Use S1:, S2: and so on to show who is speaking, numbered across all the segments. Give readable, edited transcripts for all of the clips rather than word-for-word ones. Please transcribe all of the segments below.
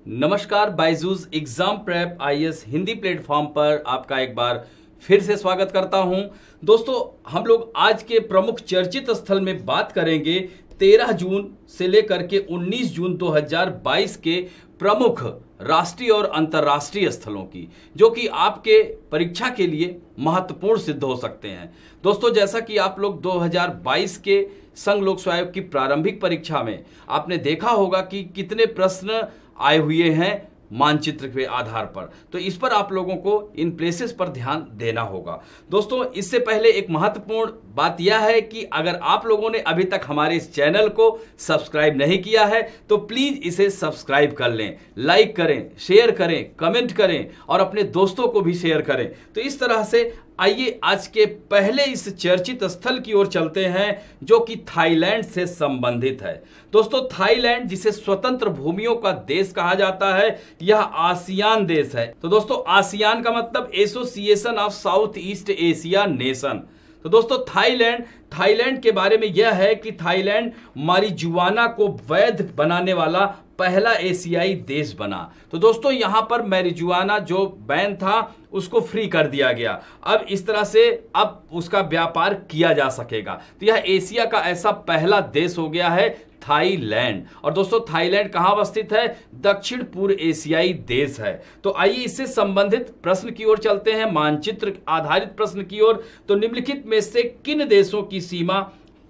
S1: नमस्कार, Byju's exam prep IAS Hindi platform पर आपका एक बार फिर से स्वागत करता हूं। दोस्तों, हम लोग आज के प्रमुख चर्चित स्थल में बात करेंगे 13 जून से लेकर के 19 जून 2022 के प्रमुख राष्ट्रीय और अंतर्राष्ट्रीय स्थलों की, जो कि आपके परीक्षा के लिए महत्वपूर्ण सिद्ध हो सकते हैं। दोस्तों, जैसा कि आप लोग 2022 के संघ लोक सेवा आयोग की प्रारंभिक परीक्षा में आपने देखा होगा कि कितने प्रश्न आए हुए हैं मानचित्र के आधार पर, तो इस पर आप लोगों को इन प्लेसेस पर ध्यान देना होगा। दोस्तों, इससे पहले एक महत्वपूर्ण बात यह है कि अगर आप लोगों ने अभी तक हमारे इस चैनल को सब्सक्राइब नहीं किया है तो प्लीज इसे सब्सक्राइब कर लें, लाइक करें, शेयर करें, कमेंट करें और अपने दोस्तों को भी शेयर करें। तो इस तरह से आइए आज के पहले इस चर्चित स्थल की ओर चलते हैं, जो कि थाईलैंड से संबंधित है। दोस्तों, थाईलैंड, जिसे स्वतंत्र भूमियों का देश कहा जाता है, यह आसियान देश है। तो दोस्तों, आसियान का मतलब association of south east Asia nation. तो दोस्तों, थाईलैंड के बारे में यह है कि थाईलैंड मारिजुआना को वैध बनाने वाला पहला एशियाई देश बना। तो दोस्तों, यहां पर मैरिजुआना जो बैन था उसको फ्री कर दिया गया। अब इस तरह से अब उसका व्यापार किया जा सकेगा। तो यह एशिया का ऐसा पहला देश हो गया है थाईलैंड। और दोस्तों, थाईलैंड कहां अवस्थित है? दक्षिण पूर्व एशियाई देश है। तो आइए इससे संबंधित प्रश्न की ओर चलते हैं, मानचित्र आधारित प्रश्न की ओर। तो निम्नलिखित में से किन देशों की सीमा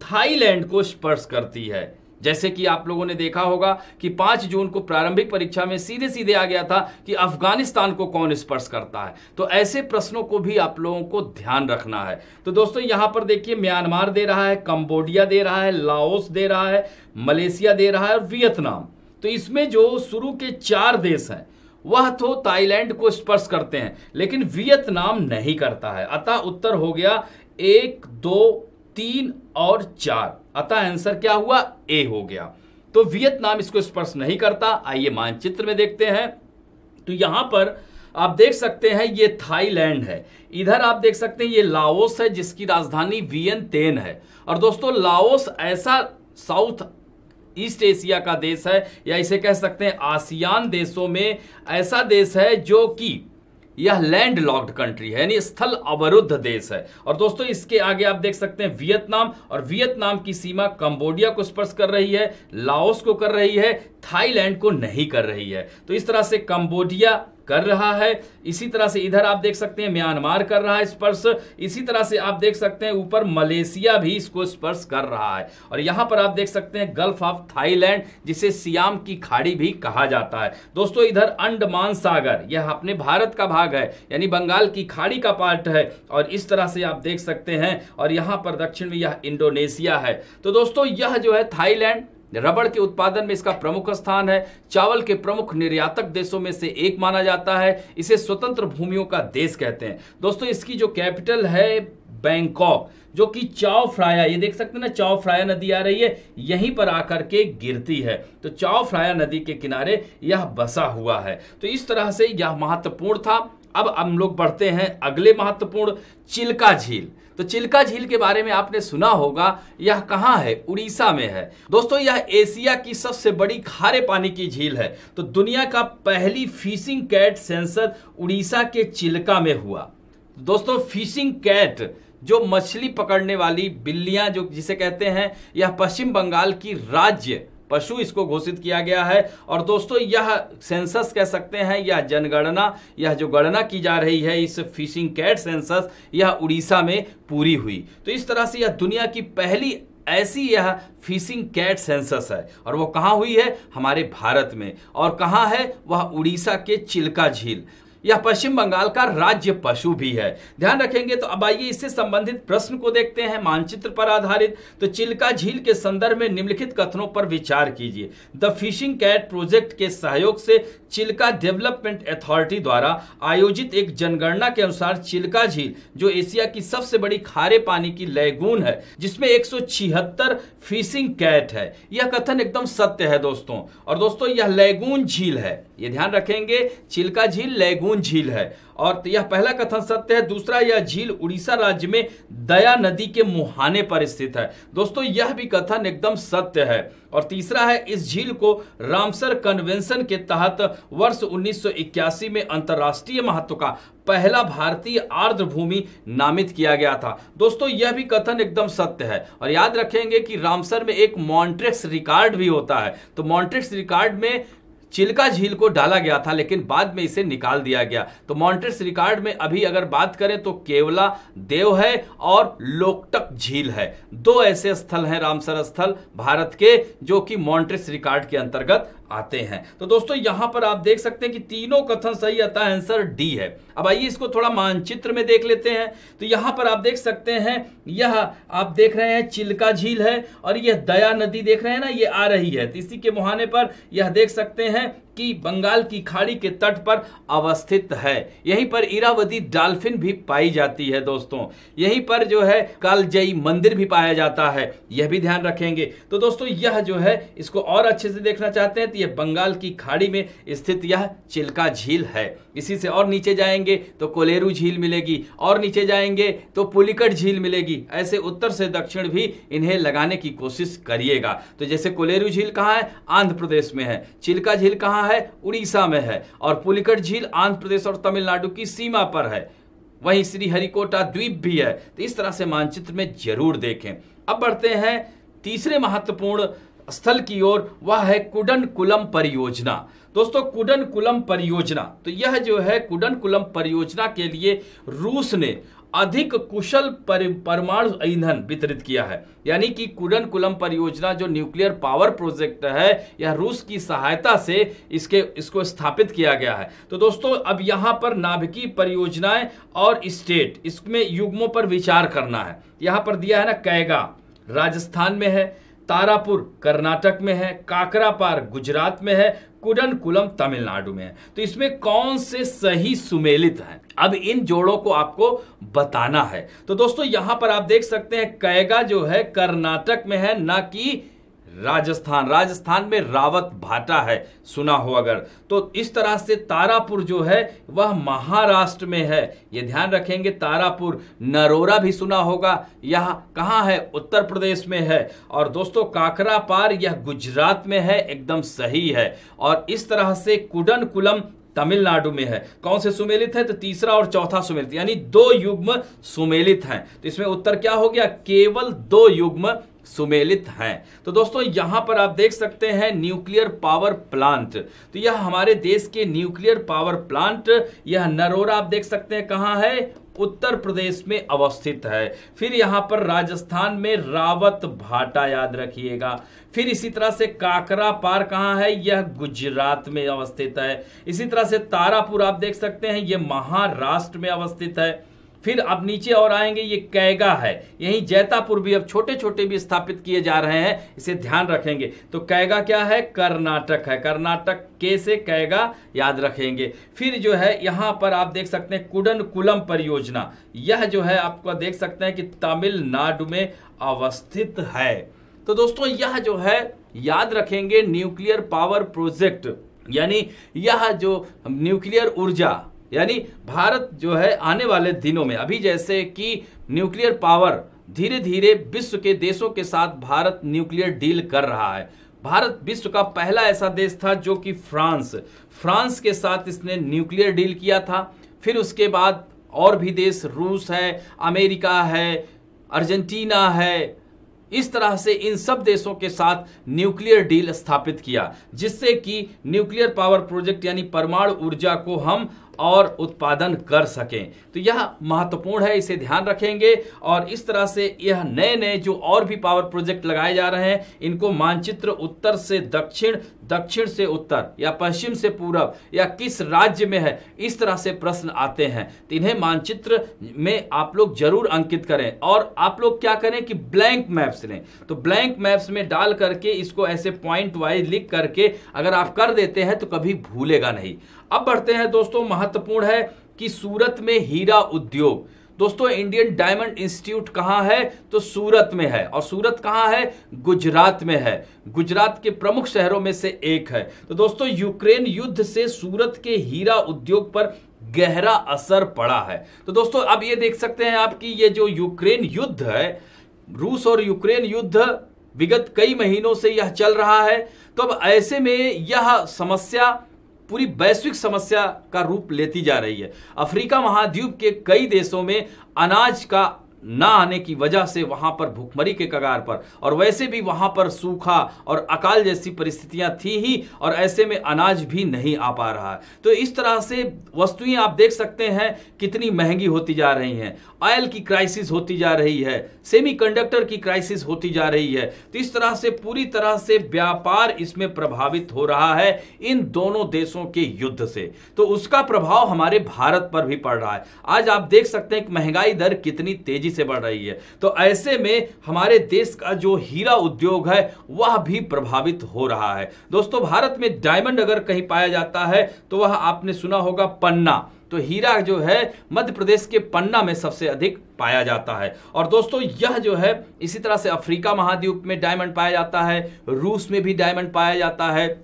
S1: थाईलैंड को स्पर्श करती है? जैसे कि आप लोगों ने देखा होगा कि 5 जून को प्रारंभिक परीक्षा में सीधे सीधे आ गया था कि अफगानिस्तान को कौन स्पर्श करता है। तो ऐसे प्रश्नों को भी आप लोगों को ध्यान रखना है। तो दोस्तों, यहां पर देखिए, म्यांमार दे रहा है, कंबोडिया दे रहा है, लाओस दे रहा है, मलेशिया दे रहा है और वियतनाम। तो इसमें जो शुरू के 4 देश हैं वह तो थाईलैंड को स्पर्श करते हैं, लेकिन वियतनाम नहीं करता है। अतः उत्तर हो गया 1, 2, 3 और 4। अतः आंसर क्या हुआ? ए हो गया। तो वियतनाम इसको स्पर्श नहीं करता। आइए मानचित्र में देखते हैं। तो यहां पर आप देख सकते हैं ये थाईलैंड है, इधर आप देख सकते हैं ये लाओस है जिसकी राजधानी वियंतियन है। और दोस्तों, लाओस ऐसा साउथ ईस्ट एशिया का देश है, या इसे कह सकते हैं आसियान देशों में ऐसा देश है जो कि यह लैंड लॉक्ड कंट्री है, यानी स्थल अवरुद्ध देश है। और दोस्तों, इसके आगे आप देख सकते हैं वियतनाम, और वियतनाम की सीमा कंबोडिया को स्पर्श कर रही है, लाओस को कर रही है, थाईलैंड को नहीं कर रही है। तो इस तरह से कंबोडिया कर रहा है, इसी तरह से इधर आप देख सकते हैं म्यांमार कर रहा है स्पर्श, इसी तरह से आप देख सकते हैं ऊपर मलेशिया भी इसको स्पर्श कर रहा है। और यहां पर आप देख सकते हैं गल्फ ऑफ थाईलैंड, जिसे सियाम की खाड़ी भी कहा जाता है। दोस्तों, इधर अंडमान सागर, यह अपने भारत का भाग है, यानी बंगाल की खाड़ी का पार्ट है। और इस तरह से आप देख सकते हैं, और यहां पर दक्षिण में यह इंडोनेशिया है। तो दोस्तों, यह जो है थाईलैंड रबड़ के उत्पादन में इसका प्रमुख स्थान है, चावल के प्रमुख निर्यातक देशों में से एक माना जाता है, इसे स्वतंत्र भूमियों का देश कहते हैं। दोस्तों, इसकी जो कैपिटल है बैंकॉक, जो कि चाओ फ्राया, ये देख सकते हैं ना, चाओ फ्राया नदी आ रही है, यहीं पर आकर के गिरती है। तो चाओ फ्राया नदी के किनारे यह बसा हुआ है। तो इस तरह से यह महत्वपूर्ण था। अब हम लोग बढ़ते हैं अगले महत्वपूर्ण, चिल्का झील। तो चिल्का झील के बारे में आपने सुना होगा, यह कहां है? उड़ीसा में है। दोस्तों, यह एशिया की सबसे बड़ी खारे पानी की झील है। तो दुनिया का पहली फिशिंग कैट सेंसस उड़ीसा के चिल्का में हुआ। दोस्तों, फिशिंग कैट जो मछली पकड़ने वाली बिल्लियां जो जिसे कहते हैं, यह पश्चिम बंगाल की राज्य पशु इसको घोषित किया गया है। और दोस्तों, यह सेंसस कह सकते हैं, यह जनगणना, यह जो गणना की जा रही है इस फिशिंग कैट सेंसस, यह उड़ीसा में पूरी हुई। तो इस तरह से यह दुनिया की पहली ऐसी यह फिशिंग कैट सेंसस है। और वो कहां हुई है? हमारे भारत में। और कहां है? वह उड़ीसा के चिल्का झील। यह पश्चिम बंगाल का राज्य पशु भी है, ध्यान रखेंगे। तो अब आइए इससे संबंधित प्रश्न को देखते हैं, मानचित्र पर आधारित। तो चिल्का झील के संदर्भ में निम्नलिखित कथनों पर विचार कीजिए। द फिशिंग कैट प्रोजेक्ट के सहयोग से चिल्का डेवलपमेंट अथॉरिटी द्वारा आयोजित एक जनगणना के अनुसार चिल्का झील, जो एशिया की सबसे बड़ी खारे पानी की लैगून है, जिसमें 176 फिशिंग कैट है। यह कथन एकदम सत्य है दोस्तों। और दोस्तों, यह लैगून झील है, ये ध्यान रखेंगे, चिल्का झील लैगून झील है। और यह पहला कथन सत्य है। दूसरा, यह झील उड़ीसा राज्य में दया नदी के मुहाने पर स्थित है। दोस्तों यह भी कथन एकदम सत्य है। और तीसरा है, इस झील को रामसर कन्वेंशन के तहत वर्ष 1981 में अंतर्राष्ट्रीय महत्व का पहला भारतीय आर्द्र भूमि नामित किया गया था। दोस्तों यह भी कथन एकदम सत्य है। और याद रखेंगे कि रामसर में एक मॉन्ट्रेक्स रिकॉर्ड भी होता है। तो मॉन्ट्रेक्स रिकॉर्ड में चिल्का झील को डाला गया था, लेकिन बाद में इसे निकाल दिया गया। तो मॉन्ट्रेक्स रिकॉर्ड में अभी अगर बात करें तो केवला देव है और लोकटक झील है। दो ऐसे स्थल हैं रामसर स्थल भारत के जो कि मॉन्ट्रेक्स रिकॉर्ड के अंतर्गत आते हैं। तो दोस्तों यहां पर आप देख सकते हैं कि तीनों कथन सही आता है, आंसर डी है। अब आइए इसको थोड़ा मानचित्र में देख लेते हैं। तो यहां पर आप देख सकते हैं, यह आप देख रहे हैं चिल्का झील है और यह दया नदी देख रहे हैं ना, ये आ रही है। तो इसी के मुहाने पर यह देख सकते हैं कि बंगाल की खाड़ी के तट पर अवस्थित है। यहीं पर इरावदी डॉल्फिन भी पाई जाती है। दोस्तों यहीं पर जो है कालजयी मंदिर भी पाया जाता है, यह भी ध्यान रखेंगे। तो दोस्तों यह जो है इसको और अच्छे से देखना चाहते हैं तो यह बंगाल की खाड़ी में स्थित यह चिल्का झील है। इसी से और नीचे जाएंगे तो कोलेरू झील मिलेगी, और नीचे जाएंगे तो पुलिकट झील मिलेगी। ऐसे उत्तर से दक्षिण भी इन्हें लगाने की कोशिश करिएगा। तो जैसे कोलेरू झील कहां है, आंध्र प्रदेश में है। चिल्का झील कहां है, उड़ीसा में है। और पुलिकट झील आंध्र प्रदेश और तमिलनाडु की सीमा पर है। वहीं श्रीहरिकोटा द्वीप भी है। तो इस तरह से मानचित्र में जरूर देखें। अब बढ़ते हैं तीसरे महत्वपूर्ण स्थल की ओर, वह है कुडनकुलम परियोजना। दोस्तों कुडनकुलम परियोजना, तो यह जो है कुडनकुलम परियोजना के लिए रूस ने अधिक कुशल परमाणु ईंधन वितरित किया है। यानी कि कुडनकुलम परियोजना जो न्यूक्लियर पावर प्रोजेक्ट है, यह रूस की सहायता से इसको स्थापित किया गया है। तो दोस्तों अब यहां पर नाभिकीय परियोजनाएं और स्टेट, इसमें युग्मों पर विचार करना है। यहां पर दिया है ना, कैगा राजस्थान में है, तारापुर कर्नाटक में है, काकरापार गुजरात में है, कुडनकुलम तमिलनाडु में है। तो इसमें कौन से सही सुमेलित हैं, अब इन जोड़ों को आपको बताना है। तो दोस्तों यहां पर आप देख सकते हैं कैगा जो है कर्नाटक में है, ना कि राजस्थान। राजस्थान में रावत भाटा है, सुना हो अगर। तो इस तरह से तारापुर जो है वह महाराष्ट्र में है, ये ध्यान रखेंगे। तारापुर, नरोरा भी सुना होगा, यह कहां है, उत्तर प्रदेश में है। और दोस्तों काकरापार यह गुजरात में है, एकदम सही है। और इस तरह से कुडनकुलम तमिलनाडु में है। कौन से सुमेलित है, तो तीसरा और चौथा सुमेलित, यानी दो युग्म सुमेलित हैं। तो इसमें उत्तर क्या हो गया, केवल दो युग्म सुमेलित हैं। तो दोस्तों यहां पर आप देख सकते हैं न्यूक्लियर पावर प्लांट, तो यह हमारे देश के न्यूक्लियर पावर प्लांट, यह नरोरा आप देख सकते हैं कहां है, उत्तर प्रदेश में अवस्थित है। फिर यहां पर राजस्थान में रावत भाटा, याद रखिएगा। फिर इसी तरह से काकरापार कहां है, यह गुजरात में अवस्थित है। इसी तरह से तारापुर आप देख सकते हैं, यह महाराष्ट्र में अवस्थित है। फिर अब नीचे और आएंगे, ये कैगा है, यहीं जैतापुर भी अब छोटे छोटे भी स्थापित किए जा रहे हैं, इसे ध्यान रखेंगे। तो कैगा क्या है, कर्नाटक है, कर्नाटक के से कैगा याद रखेंगे। फिर जो है यहां पर आप देख सकते हैं कुडनकुलम परियोजना, यह जो है आपको देख सकते हैं कि तमिलनाडु में अवस्थित है। तो दोस्तों यह जो है याद रखेंगे न्यूक्लियर पावर प्रोजेक्ट, यानी यह जो न्यूक्लियर ऊर्जा, यानी भारत जो है आने वाले दिनों में, अभी जैसे कि न्यूक्लियर पावर धीरे धीरे विश्व के देशों के साथ भारत न्यूक्लियर डील कर रहा है। भारत विश्व का पहला ऐसा देश था जो कि फ्रांस के साथ इसने न्यूक्लियर डील किया था। फिर उसके बाद और भी देश, रूस है, अमेरिका है, अर्जेंटीना है, इस तरह से इन सब देशों के साथ न्यूक्लियर डील स्थापित किया, जिससे कि न्यूक्लियर पावर प्रोजेक्ट यानी परमाणु ऊर्जा को हम और उत्पादन कर सकें। तो यह महत्वपूर्ण है, इसे ध्यान रखेंगे। और इस तरह से यह नए नए जो और भी पावर प्रोजेक्ट लगाए जा रहे हैं, इनको मानचित्र उत्तर से दक्षिण, दक्षिण से उत्तर, या पश्चिम से पूरब, या किस राज्य में है, इस तरह से प्रश्न आते हैं। तो इन्हें मानचित्र में आप लोग जरूर अंकित करें। और आप लोग क्या करें कि ब्लैंक मैप्स लें, तो ब्लैंक मैप्स में डाल करके इसको ऐसे पॉइंट वाइज लिख करके अगर आप कर देते हैं तो कभी भूलेगा नहीं। अब बढ़ते हैं दोस्तों, महत्वपूर्ण है कि सूरत में हीरा उद्योग। दोस्तों इंडियन डायमंड इंस्टीट्यूट कहां है? तो सूरत में है। और सूरत कहां है? गुजरात में है। गुजरात के प्रमुख शहरों में से एक है। तो दोस्तों यूक्रेन युद्ध से सूरत के हीरा उद्योग पर गहरा असर पड़ा है। तो दोस्तों अब ये देख सकते हैं आप कि ये जो यूक्रेन युद्ध है, रूस और यूक्रेन युद्ध विगत कई महीनों से यह चल रहा है। तो अब ऐसे में यह समस्या पूरी वैश्विक समस्या का रूप लेती जा रही है। अफ्रीका महाद्वीप के कई देशों में अनाज का ना आने की वजह से वहां पर भूखमरी के कगार पर, और वैसे भी वहां पर सूखा और अकाल जैसी परिस्थितियां थी ही, और ऐसे में अनाज भी नहीं आ पा रहा है। तो इस तरह से वस्तुएं आप देख सकते हैं कितनी महंगी होती जा रही हैं। ऑयल की क्राइसिस होती जा रही है, सेमीकंडक्टर की क्राइसिस होती जा रही है। तो इस तरह से पूरी तरह से व्यापार इसमें प्रभावित हो रहा है इन दोनों देशों के युद्ध से। तो उसका प्रभाव हमारे भारत पर भी पड़ रहा है। आज आप देख सकते हैं कि महंगाई दर कितनी तेजी से बढ़ रही है। तो ऐसे में हमारे देश का जो हीरा उद्योग है वह भी प्रभावित हो रहा है। दोस्तों भारत में डायमंड अगर कहीं पाया जाता है तो वह आपने सुना होगा पन्ना। तो हीरा जो है मध्य प्रदेश के पन्ना में सबसे अधिक पाया जाता है। और दोस्तों यह जो है इसी तरह से अफ्रीका महाद्वीप में डायमंड पाया जाता है, रूस में भी डायमंड पाया जाता है,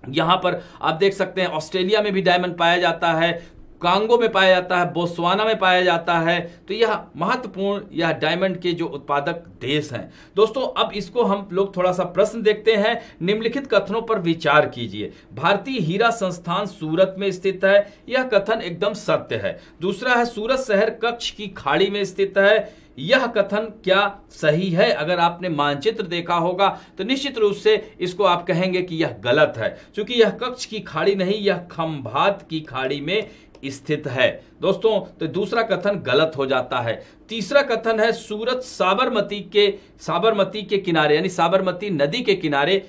S1: यहां पर आप देख सकते हैं ऑस्ट्रेलिया में भी डायमंड पाया जाता है, कांगो में पाया जाता है, बोत्सवाना में पाया जाता है। तो यह महत्वपूर्ण यह डायमंड के जो उत्पादक देश हैं। दोस्तों अब इसको हम लोग थोड़ा सा प्रश्न देखते हैं। निम्नलिखित कथनों पर विचार कीजिए। भारतीय हीरा संस्थान सूरत में स्थित है, यह कथन एकदम सत्य है। दूसरा है सूरत शहर कच्छ की खाड़ी में स्थित है, यह कथन क्या सही है? अगर आपने मानचित्र देखा होगा तो निश्चित रूप से इसको आप कहेंगे कि यह गलत है, क्योंकि यह कच्छ की खाड़ी नहीं, यह खंभात की खाड़ी में स्थित है। दोस्तों तो दूसरा कथन गलत हो जाता है। तीसरा कथन है सूरत साबरमती के किनारे यानी साबरमती नदी के किनारे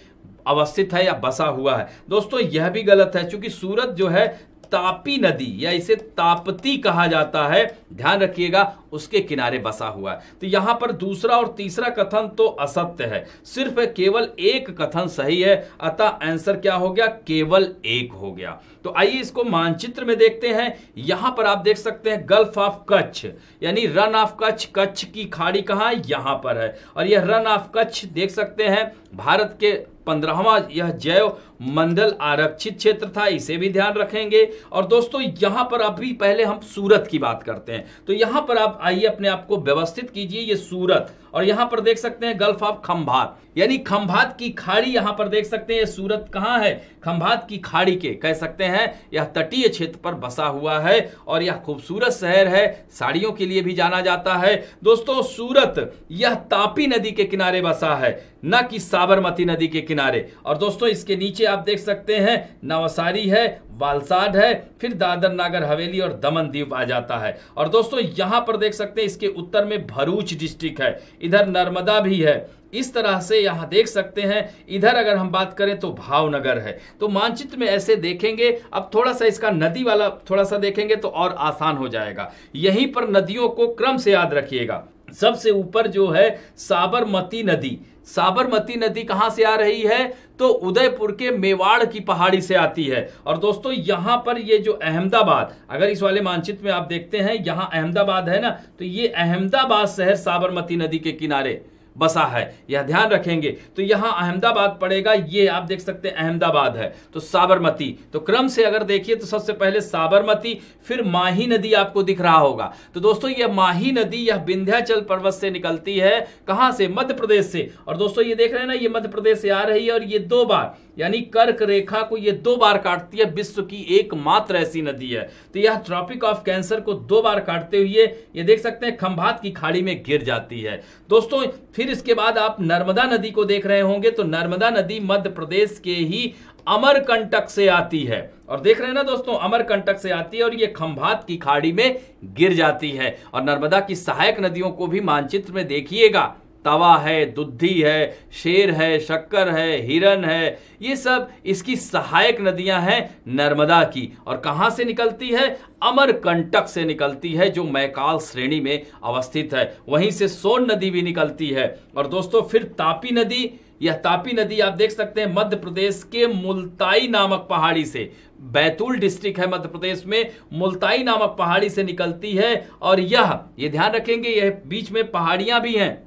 S1: अवस्थित है या बसा हुआ है। दोस्तों यह भी गलत है, क्योंकि सूरत जो है तापी नदी या इसे ताप्ती कहा जाता है, ध्यान रखिएगा, उसके किनारे बसा हुआ है। तो यहां पर दूसरा और तीसरा कथन तो असत्य है, सिर्फ केवल एक कथन सही है। अतः आंसर क्या हो गया? केवल एक हो गया। तो आइए इसको मानचित्र में देखते हैं। यहां पर आप देख सकते हैं गल्फ ऑफ कच्छ यानी रन ऑफ कच्छ, कच्छ की खाड़ी कहां? यहां पर है। और यह रन ऑफ कच्छ देख सकते हैं भारत के 15वां यह जैव मंडल आरक्षित क्षेत्र था, इसे भी ध्यान रखेंगे। और दोस्तों यहां पर अभी पहले हम सूरत की बात करते हैं। तो यहां पर आप आइए अपने आप को व्यवस्थित कीजिए, ये सूरत, और यहां पर देख सकते हैं गल्फ ऑफ खंभात यानी खंभात की खाड़ी। यहां पर देख सकते हैं सूरत कहां है? खंभात की खाड़ी के कह सकते हैं यह तटीय क्षेत्र पर बसा हुआ है, और यह खूबसूरत शहर है, साड़ियों के लिए भी जाना जाता है। दोस्तों सूरत यह तापी नदी के किनारे बसा है, न कि साबरमती नदी के किनारे। और दोस्तों इसके नीचे आप देख सकते हैं नवसारी है, वालसाड है, फिर दादर नागर हवेली और दमन दीव आ जाता है। और दोस्तों यहां पर देख सकते हैं इसके उत्तर में भरूच डिस्ट्रिक्ट है, इधर नर्मदा भी है। इस तरह से यहां देख सकते हैं। इधर अगर हम बात करें तो भावनगर है। तो मानचित्र में ऐसे देखेंगे। अब थोड़ा सा इसका नदी वाला थोड़ा सा देखेंगे तो और आसान हो जाएगा। यहीं पर नदियों को क्रम से याद रखिएगा। सबसे ऊपर जो है साबरमती नदी, साबरमती नदी कहां से आ रही है? तो उदयपुर के मेवाड़ की पहाड़ी से आती है। और दोस्तों यहां पर ये जो अहमदाबाद, अगर इस वाले मानचित्र में आप देखते हैं यहां अहमदाबाद है ना, तो ये अहमदाबाद शहर साबरमती नदी के किनारे बसा है, यह ध्यान रखेंगे। तो यहां अहमदाबाद पड़ेगा, ये आप देख सकते हैं अहमदाबाद है। तो साबरमती, तो क्रम से अगर देखिए तो सबसे पहले साबरमती, फिर माही नदी आपको दिख रहा होगा। तो दोस्तों यह माही नदी यह विंध्याचल पर्वत से निकलती है, कहां से? मध्य प्रदेश से। और दोस्तों ये देख रहे हैं ना, ये मध्य प्रदेश से आ रही है, और ये 2 बार यानी कर्क रेखा को ये 2 बार काटती है। विश्व की एकमात्र ऐसी नदी है। तो यह ट्रॉपिक ऑफ कैंसर को 2 बार काटते हुए ये देख सकते हैं खंभात की खाड़ी में गिर जाती है। दोस्तों फिर इसके बाद आप नर्मदा नदी को देख रहे होंगे। तो नर्मदा नदी मध्य प्रदेश के ही अमरकंटक से आती है, और देख रहे हैं ना दोस्तों, अमरकंटक से आती है और ये खंभात की खाड़ी में गिर जाती है। और नर्मदा की सहायक नदियों को भी मानचित्र में देखिएगा, तवा है, दुद्धि है, शेर है, शक्कर है, हिरन है, ये सब इसकी सहायक नदियां हैं नर्मदा की। और कहां से निकलती है? अमरकंटक से निकलती है, जो मैकाल श्रेणी में अवस्थित है। वहीं से सोन नदी भी निकलती है। और दोस्तों फिर तापी नदी यह तापी नदी आप देख सकते हैं मध्य प्रदेश के मुल्ताई नामक पहाड़ी से, बैतूल डिस्ट्रिक्ट है मध्य प्रदेश में, मुल्ताई नामक पहाड़ी से निकलती है। और ये ध्यान रखेंगे, यह बीच में पहाड़ियां भी हैं,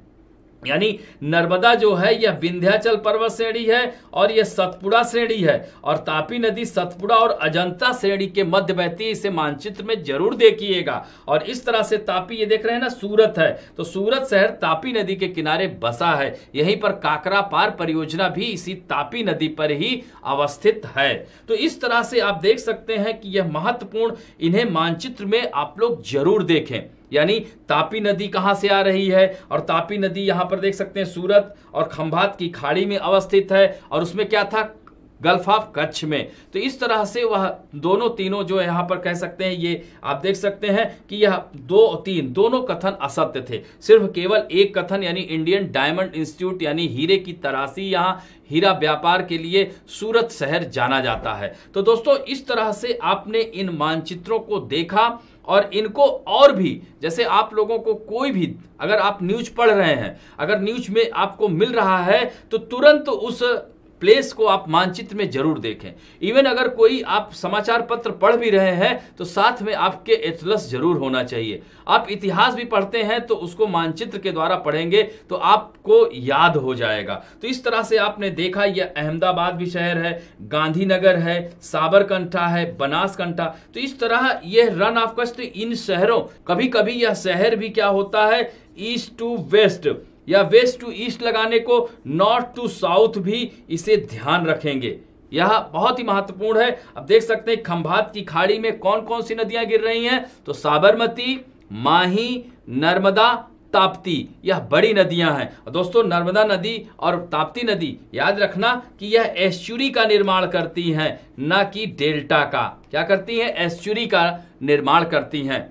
S1: यानी नर्मदा जो है यह विंध्याचल पर्वत श्रेणी है और यह सतपुड़ा श्रेणी है, और तापी नदी सतपुड़ा और अजंता श्रेणी के मध्य बहती है। इसे मानचित्र में जरूर देखिएगा। और इस तरह से तापी, ये देख रहे हैं ना, सूरत है, तो सूरत शहर तापी नदी के किनारे बसा है। यहीं पर काकरा पार परियोजना भी इसी तापी नदी पर ही अवस्थित है। तो इस तरह से आप देख सकते हैं कि यह महत्वपूर्ण, इन्हें मानचित्र में आप लोग जरूर देखें। यानी तापी नदी कहां से आ रही है, और तापी नदी यहां पर देख सकते हैं सूरत और खंभात की खाड़ी में अवस्थित है, और उसमें क्या था, गल्फ ऑफ कच्छ में। तो इस तरह से वह दोनों तीनों जो यहां पर कह सकते हैं, ये आप देख सकते हैं कि यह दोनों कथन असत्य थे। सिर्फ केवल एक कथन, यानी इंडियन डायमंड इंस्टीट्यूट यानी हीरे की तराशी, यहां हीरा व्यापार के लिए सूरत शहर जाना जाता है। तो दोस्तों इस तरह से आपने इन मानचित्रों को देखा, और इनको और भी, जैसे आप लोगों को कोई भी, अगर आप न्यूज पढ़ रहे हैं, अगर न्यूज में आपको मिल रहा है तो तुरंत उस प्लेस को आप मानचित्र में जरूर देखें। इवन अगर कोई आप समाचार पत्र पढ़ भी रहे हैं तो साथ में आपके एटलस जरूर होना चाहिए। आप इतिहास भी पढ़ते हैं तो उसको मानचित्र के द्वारा पढ़ेंगे तो आपको याद हो जाएगा। तो इस तरह से आपने देखा, यह अहमदाबाद भी शहर है, गांधीनगर है, साबरकांठा है, बनासकांठा। तो इस तरह यह रन ऑफ कच्छ, तो इन शहरों, कभी कभी यह शहर भी क्या होता है, ईस्ट टू वेस्ट या वेस्ट टू ईस्ट लगाने को नॉर्थ टू साउथ भी इसे ध्यान रखेंगे। यह बहुत ही महत्वपूर्ण है। अब देख सकते हैं खंभात की खाड़ी में कौन कौन सी नदियां गिर रही हैं, तो साबरमती, माही, नर्मदा, ताप्ती, यह बड़ी नदियां हैं। दोस्तों नर्मदा नदी और ताप्ती नदी याद रखना कि यह एस्चुरी का निर्माण करती हैं, न कि डेल्टा का। क्या करती हैं, एस्चुरी का निर्माण करती हैं।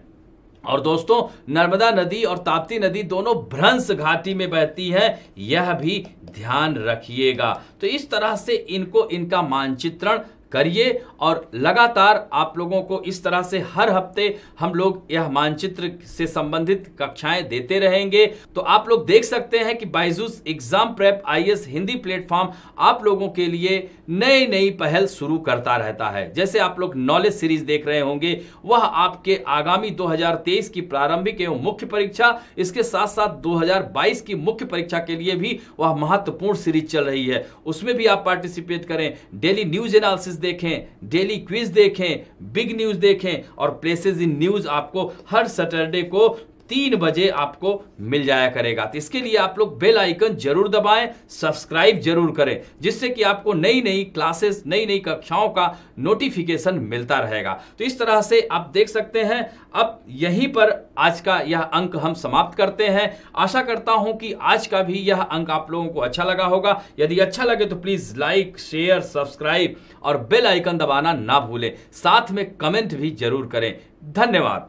S1: और दोस्तों नर्मदा नदी और ताप्ती नदी दोनों भ्रंश घाटी में बहती है, यह भी ध्यान रखिएगा। तो इस तरह से इनको, इनका मानचित्रण करिए, और लगातार आप लोगों को इस तरह से हर हफ्ते हम लोग यह मानचित्र से संबंधित कक्षाएं देते रहेंगे। तो आप लोग देख सकते हैं कि Byju's exam prep IAS Hindi platform आप लोगों के लिए नई नई पहल शुरू करता रहता है। जैसे आप लोग नॉलेज सीरीज देख रहे होंगे, वह आपके आगामी 2023 की प्रारंभिक एवं मुख्य परीक्षा, इसके साथ साथ 2022 की मुख्य परीक्षा के लिए भी वह महत्वपूर्ण सीरीज चल रही है। उसमें भी आप पार्टिसिपेट करें। डेली न्यूज एनालिसिस देखें, डेली क्विज देखें, बिग न्यूज देखें, और प्लेसेस इन न्यूज आपको हर सैटरडे को 3 बजे आपको मिल जाया करेगा। तो इसके लिए आप लोग बेल आइकन जरूर दबाएं, सब्सक्राइब जरूर करें, जिससे कि आपको नई नई क्लासेस, नई नई कक्षाओं का नोटिफिकेशन मिलता रहेगा। तो इस तरह से आप देख सकते हैं। अब यहीं पर आज का यह अंक हम समाप्त करते हैं। आशा करता हूं कि आज का भी यह अंक आप लोगों को अच्छा लगा होगा। यदि अच्छा लगे तो प्लीज लाइक, शेयर, सब्सक्राइब और बेल आइकन दबाना ना भूलें। साथ में कमेंट भी जरूर करें। धन्यवाद।